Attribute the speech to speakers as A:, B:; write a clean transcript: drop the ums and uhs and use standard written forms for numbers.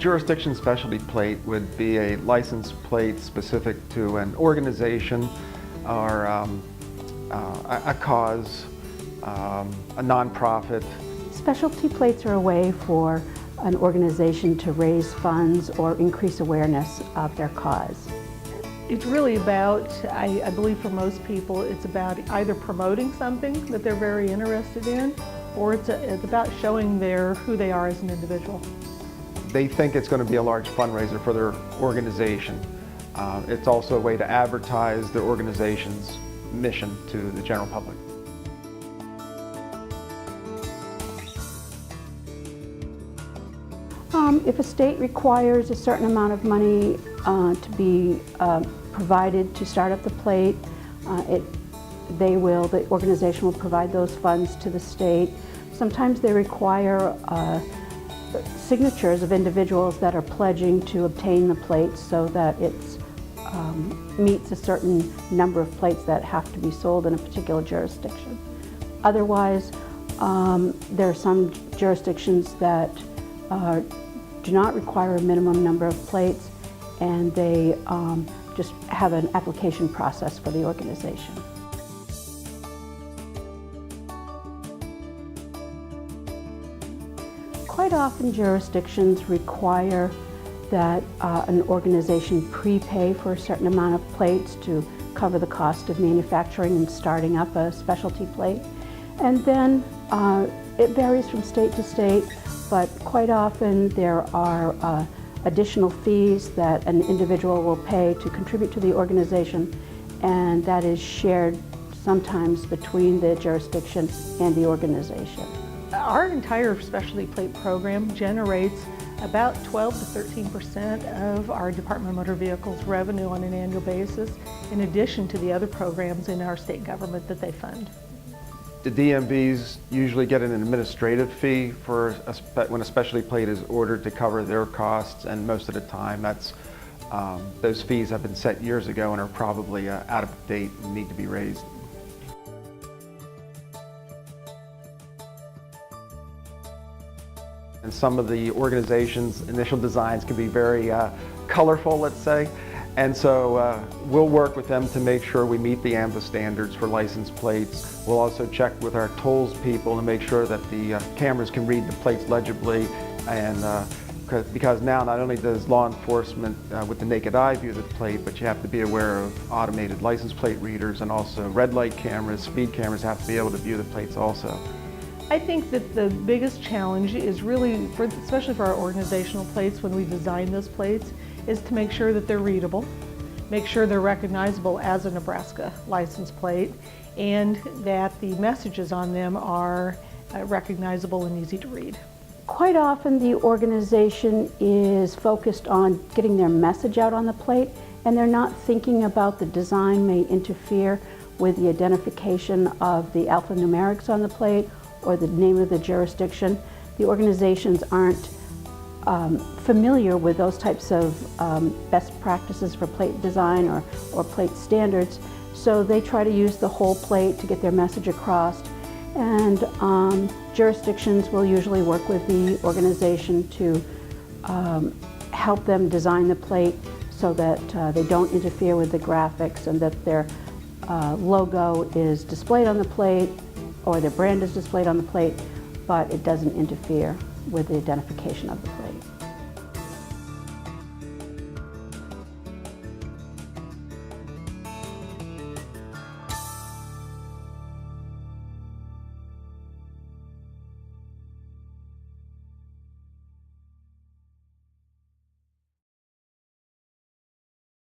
A: jurisdiction specialty plate would be a license plate specific to an organization or a cause, a nonprofit.
B: Specialty plates are a way for an organization to raise funds or increase awareness of their cause.
C: It's really about, I believe for most people, it's about either promoting something that they're very interested in, or it's about showing who they are as an individual.
A: They think it's going to be a large fundraiser for their organization. It's also a way to advertise their organization's mission to the general public.
B: If a state requires a certain amount of money to be provided to start up the plate, the organization will provide those funds to the state. Sometimes they require signatures of individuals that are pledging to obtain the plates so that it meets a certain number of plates that have to be sold in a particular jurisdiction. Otherwise, there are some jurisdictions that do not require a minimum number of plates, and they just have an application process for the organization. Quite often jurisdictions require that an organization prepay for a certain amount of plates to cover the cost of manufacturing and starting up a specialty plate. And then it varies from state to state, but quite often there are additional fees that an individual will pay to contribute to the organization, and that is shared sometimes between the jurisdiction and the organization.
C: Our entire specialty plate program generates about 12 to 13% of our Department of Motor Vehicles revenue on an annual basis, in addition to the other programs in our state government that they fund.
A: The DMVs usually get an administrative fee for when a specialty plate is ordered to cover their costs, and most of the time those fees have been set years ago and are probably out of date and need to be raised. And some of the organizations' initial designs can be very colorful, let's say. And so we'll work with them to make sure we meet the AMVA standards for license plates. We'll also check with our tolls people to make sure that the cameras can read the plates legibly. And because now not only does law enforcement with the naked eye view the plate, but you have to be aware of automated license plate readers, and also red light cameras, speed cameras have to be able to view the plates also.
C: I think that the biggest challenge is really, especially for our organizational plates when we design those plates, is to make sure that they're readable, make sure they're recognizable as a Nebraska license plate, and that the messages on them are recognizable and easy to read.
B: Quite often the organization is focused on getting their message out on the plate, and they're not thinking about the design may interfere with the identification of the alphanumerics on the plate or the name of the jurisdiction. The organizations aren't familiar with those types of best practices for plate design or plate standards, so they try to use the whole plate to get their message across. And jurisdictions will usually work with the organization to help them design the plate so that they don't interfere with the graphics, and that their logo is displayed on the plate or their brand is displayed on the plate, but it doesn't interfere with the identification of the plate.